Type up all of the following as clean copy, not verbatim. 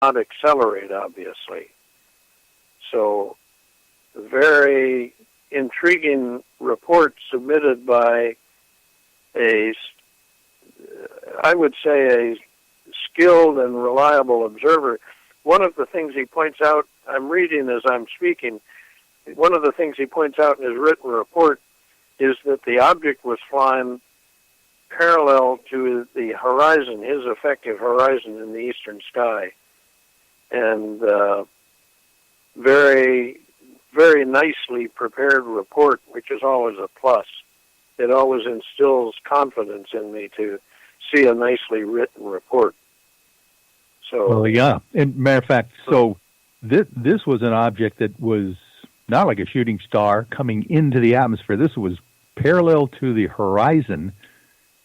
not accelerate, obviously. So, very intriguing report submitted by I would say a skilled and reliable observer. One of the things he points out, I'm reading as I'm speaking, one of the things he points out in his written report is that the object was flying parallel to the horizon, his effective horizon in the eastern sky. And very, very nicely prepared report, which is always a plus. It always instills confidence in me to see a nicely written report. So, well, yeah. And matter of fact, so this was an object that was not like a shooting star coming into the atmosphere. This was parallel to the horizon,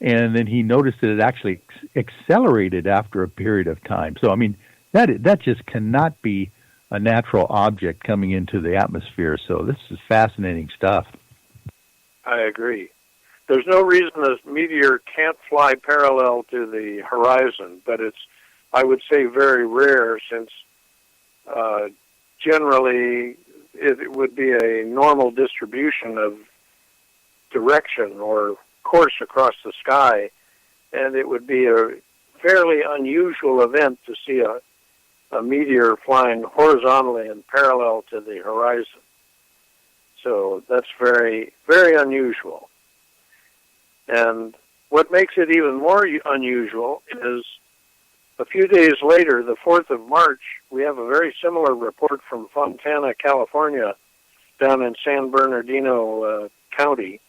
and then he noticed that it actually accelerated after a period of time. So, I mean, that just cannot be a natural object coming into the atmosphere. So this is fascinating stuff. I agree. There's no reason a meteor can't fly parallel to the horizon, but it's, I would say, very rare, since generally it would be a normal distribution of direction or course across the sky, and it would be a fairly unusual event to see a meteor flying horizontally and parallel to the horizon. So that's very, very unusual. And what makes it even more unusual is a few days later, the 4th of March, we have a very similar report from Fontana, California, down in San Bernardino County,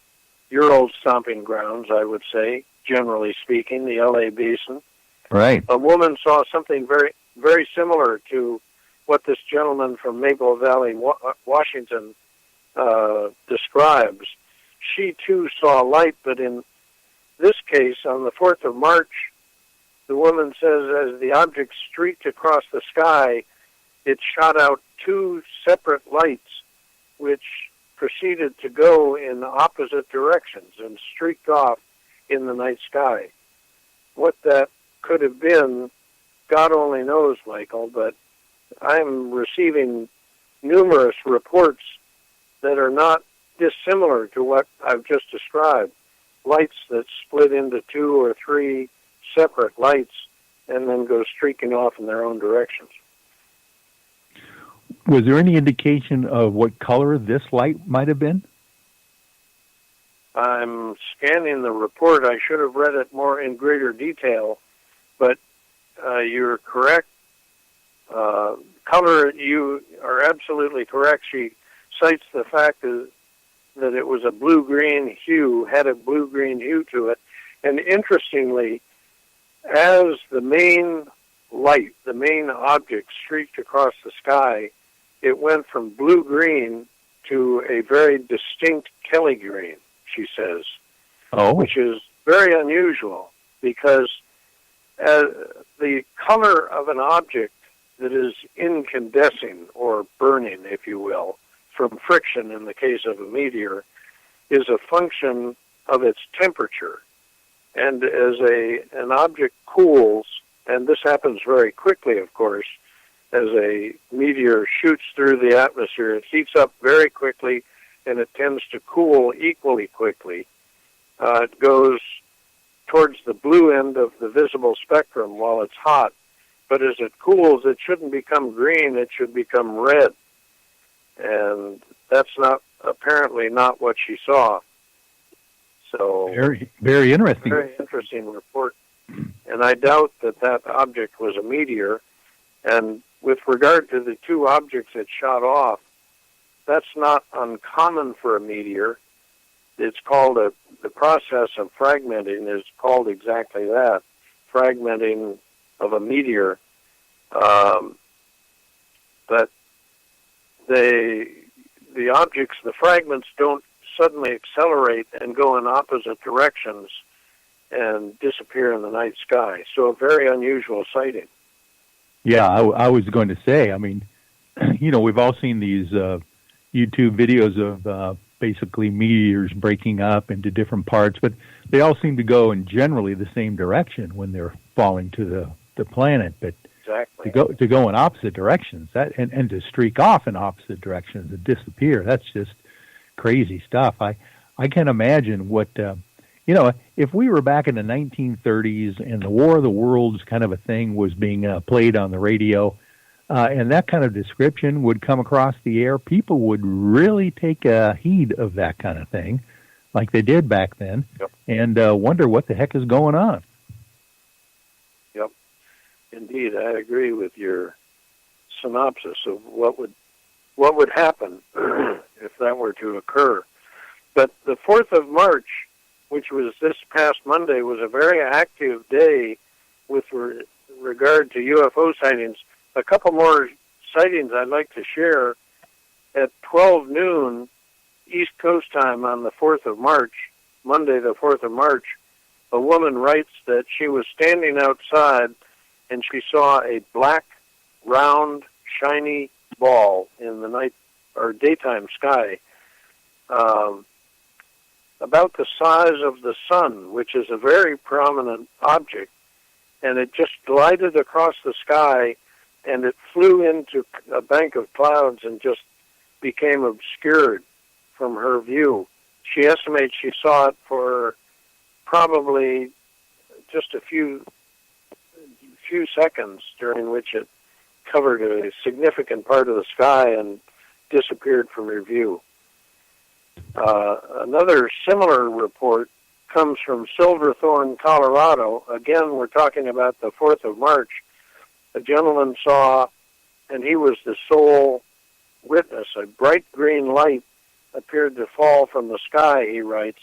your old stomping grounds, I would say, generally speaking, the LA Basin. Right. A woman saw something very, very similar to what this gentleman from Maple Valley, Washington, describes. She, too, saw light, but in this case, on the 4th of March, the woman says as the object streaked across the sky, it shot out two separate lights, which proceeded to go in opposite directions and streaked off in the night sky. What that could have been, God only knows, Michael, but I'm receiving numerous reports that are not dissimilar to what I've just described. Lights that split into two or three separate lights and then go streaking off in their own directions. Was there any indication of what color this light might have been? I'm scanning the report. I should have read it more in greater detail, but you're correct. Color, you are absolutely correct. She cites the fact that it was a blue-green hue, had a blue-green hue to it. And interestingly, as the main light, the main object streaked across the sky, it went from blue-green to a very distinct Kelly green, she says, which is very unusual because the color of an object that is incandescing or burning, if you will, from friction in the case of a meteor, is a function of its temperature. And as an object cools, and this happens very quickly, of course, as a meteor shoots through the atmosphere, it heats up very quickly, and it tends to cool equally quickly. It goes towards the blue end of the visible spectrum while it's hot, but as it cools, it shouldn't become green, it should become red. And that's apparently not what she saw. So very, very interesting. Very interesting report. And I doubt that object was a meteor. And with regard to the two objects it shot off, that's not uncommon for a meteor. It's called the process of fragmenting is called exactly that, fragmenting of a meteor. But the objects, the fragments don't suddenly accelerate and go in opposite directions and disappear in the night sky. So a very unusual sighting. Yeah, I was going to say, I mean, we've all seen these YouTube videos of basically meteors breaking up into different parts, but they all seem to go in generally the same direction when they're falling to the planet. But Exactly. to go in opposite directions, and to streak off in opposite directions and disappear. That's just crazy stuff. I can't imagine what if we were back in the 1930s and the War of the Worlds kind of a thing was being played on the radio, and that kind of description would come across the air, people would really take heed of that kind of thing, like they did back then, yep. and wonder what the heck is going on. Yep. Indeed, I agree with your synopsis of what would happen if that were to occur. But the 4th of March, which was this past Monday, was a very active day with regard to UFO sightings. A couple more sightings I'd like to share. At 12 noon East Coast time on the 4th of March, Monday the 4th of March, a woman writes that she was standing outside and she saw a black, round, shiny ball in the night or daytime sky, about the size of the sun, which is a very prominent object, and it just glided across the sky, and it flew into a bank of clouds and just became obscured from her view. She estimates she saw it for probably just a few seconds, during which it covered a significant part of the sky and disappeared from her view. Another similar report comes from Silverthorne, Colorado. Again, we're talking about the 4th of March. A gentleman saw, and he was the sole witness, a bright green light appeared to fall from the sky, he writes,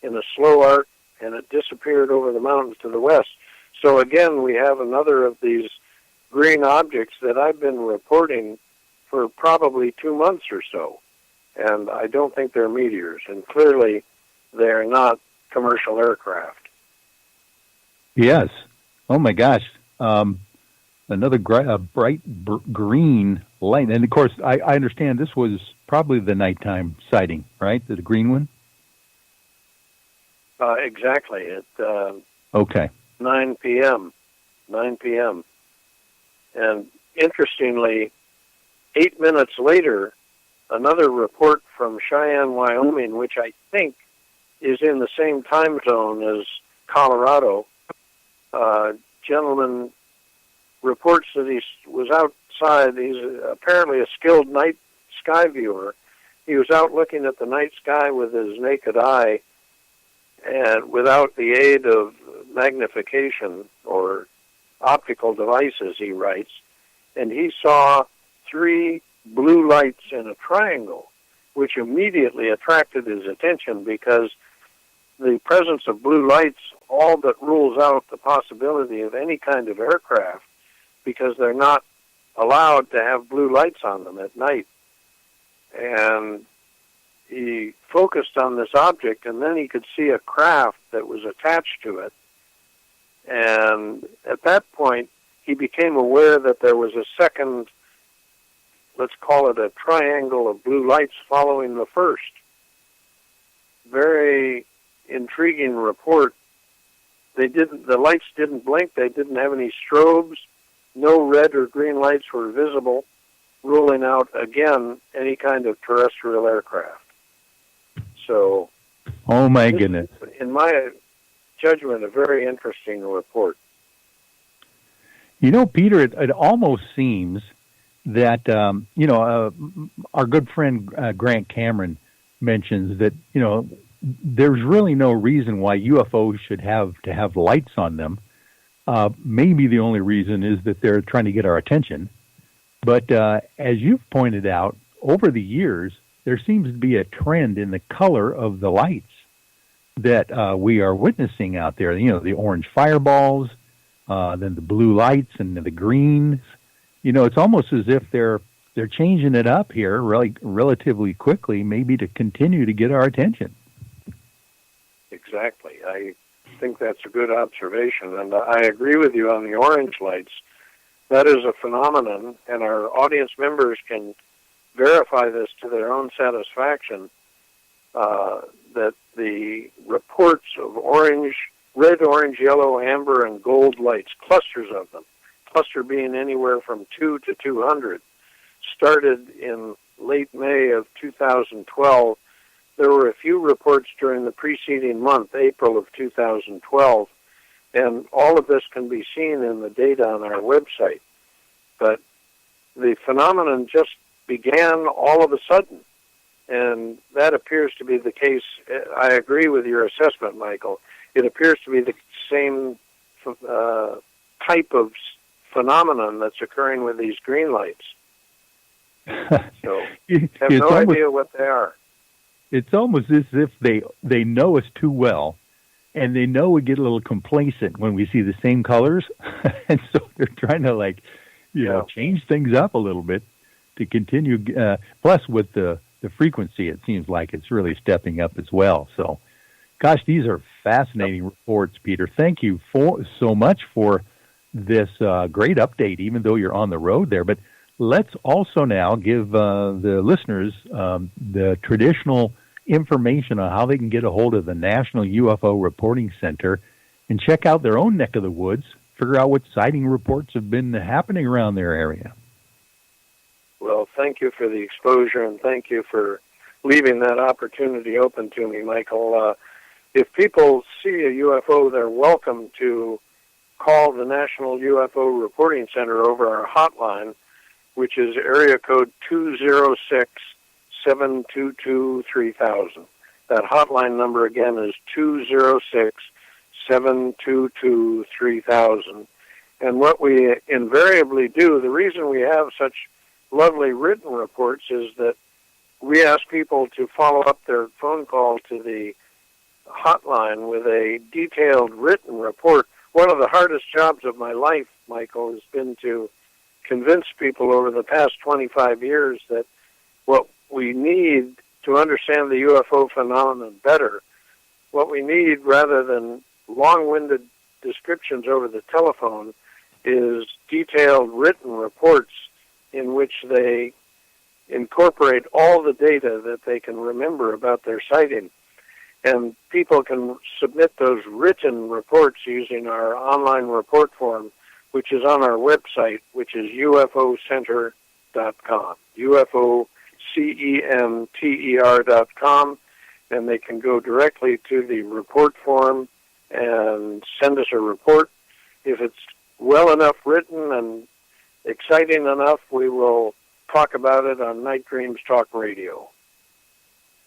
in a slow arc, and it disappeared over the mountains to the west. So again, we have another of these green objects that I've been reporting for probably 2 months or so. And I don't think they're meteors, and clearly they're not commercial aircraft. Yes. Oh my gosh. Another bright green light. And of course, I understand this was probably the nighttime sighting, right? The green one? Exactly. At okay. 9 p.m. 9 p.m. And interestingly, 8 minutes later, another report from Cheyenne, Wyoming, which I think is in the same time zone as Colorado. Gentleman reports that he was outside. He's apparently a skilled night sky viewer. He was out looking at the night sky with his naked eye, and without the aid of magnification or optical devices, he writes, and he saw 3 blue lights in a triangle, which immediately attracted his attention because the presence of blue lights all but rules out the possibility of any kind of aircraft, because they're not allowed to have blue lights on them at night. And he focused on this object, and then he could see a craft that was attached to it. And at that point, he became aware that there was a second, let's call it a triangle of blue lights following the first. Very intriguing report. The lights didn't blink. They didn't have any strobes. No red or green lights were visible, ruling out, again, any kind of terrestrial aircraft. So, oh my goodness. In my judgment, a very interesting report. You know, Peter, it almost seems that, our good friend Grant Cameron mentions that, there's really no reason why UFOs should have to have lights on them. Maybe the only reason is that they're trying to get our attention. But as you've pointed out, over the years, there seems to be a trend in the color of the lights that we are witnessing out there. The orange fireballs, then the blue lights and the greens. It's almost as if they're changing it up here relatively quickly, maybe to continue to get our attention. Exactly. I think that's a good observation, and I agree with you on the orange lights. That is a phenomenon, and our audience members can verify this to their own satisfaction, that the reports of red, orange, yellow, amber, and gold lights, clusters of them, cluster being anywhere from 2 to 200, started in late May of 2012. There were a few reports during the preceding month, April of 2012, and all of this can be seen in the data on our website. But the phenomenon just began all of a sudden, and that appears to be the case. I agree with your assessment, Michael. It appears to be the same type of phenomenon that's occurring with these green lights. So I have no idea what they are. It's almost as if they know us too well, and they know we get a little complacent when we see the same colors, and so they're trying to change things up a little bit to continue. Plus, with the frequency, it seems like it's really stepping up as well. So, gosh, these are fascinating reports, Peter. Thank you so much for this great update, even though you're on the road there. But let's also now give the listeners the traditional information on how they can get a hold of the National UFO Reporting Center and check out their own neck of the woods, figure out what sighting reports have been happening around their area. Well, thank you for the exposure, and thank you for leaving that opportunity open to me, Michael. If people see a UFO, they're welcome to call the National UFO Reporting Center over our hotline, which is area code 206-722-3000. That hotline number again is 206-722-3000. And what we invariably do, the reason we have such lovely written reports is that we ask people to follow up their phone call to the hotline with a detailed written report. One of the hardest jobs of my life, Michael, has been to convince people over the past 25 years that what we need to understand the UFO phenomenon better, what we need rather than long-winded descriptions over the telephone is detailed written reports in which they incorporate all the data that they can remember about their sighting. And people can submit those written reports using our online report form, which is on our website, which is ufocenter.com, ufocenter.com, and they can go directly to the report form and send us a report. If it's well enough written and exciting enough, we will talk about it on Night Dreams Talk Radio.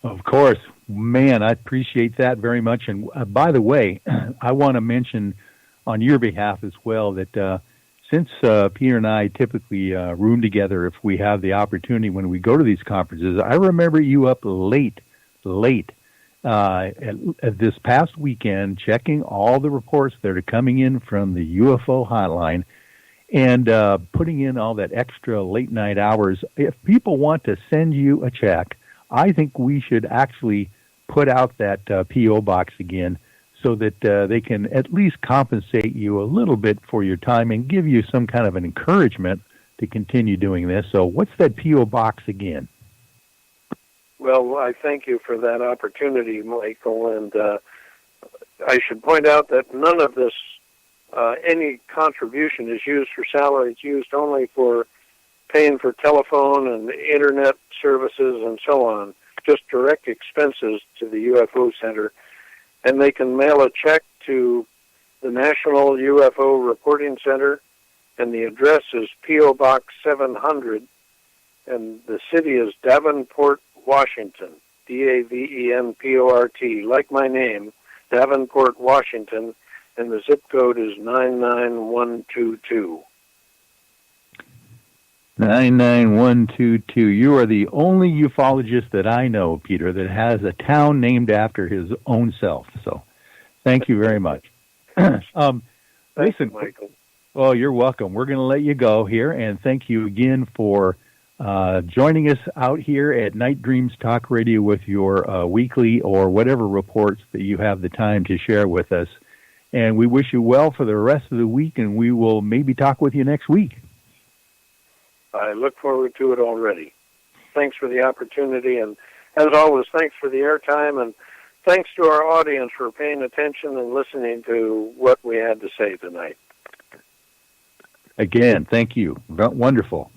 Of course. Man, I appreciate that very much. And by the way, I want to mention on your behalf as well that since Peter and I typically room together if we have the opportunity when we go to these conferences, I remember you up late at this past weekend checking all the reports that are coming in from the UFO hotline and putting in all that extra late-night hours. If people want to send you a check, I think we should actually put out that P.O. box again so that they can at least compensate you a little bit for your time and give you some kind of an encouragement to continue doing this. So what's that P.O. box again? Well, I thank you for that opportunity, Michael, and I should point out that none of this, any contribution is used for salary. It's used only for paying for telephone and internet services and so on, just direct expenses to the UFO Center. And they can mail a check to the National UFO Reporting Center, and the address is P.O. Box 700, and the city is Davenport, Washington, Davenport, like my name, Davenport, Washington, and the zip code is 99122. 99122. You are the only ufologist that I know, Peter, that has a town named after his own self. So thank you very much. Listen, Michael. Well, you're welcome. We're going to let you go here, and thank you again for joining us out here at Night Dreams Talk Radio with your weekly or whatever reports that you have the time to share with us. And we wish you well for the rest of the week, and we will maybe talk with you next week. I look forward to it already. Thanks for the opportunity, and as always, thanks for the airtime, and thanks to our audience for paying attention and listening to what we had to say tonight. Again, thank you. Wonderful.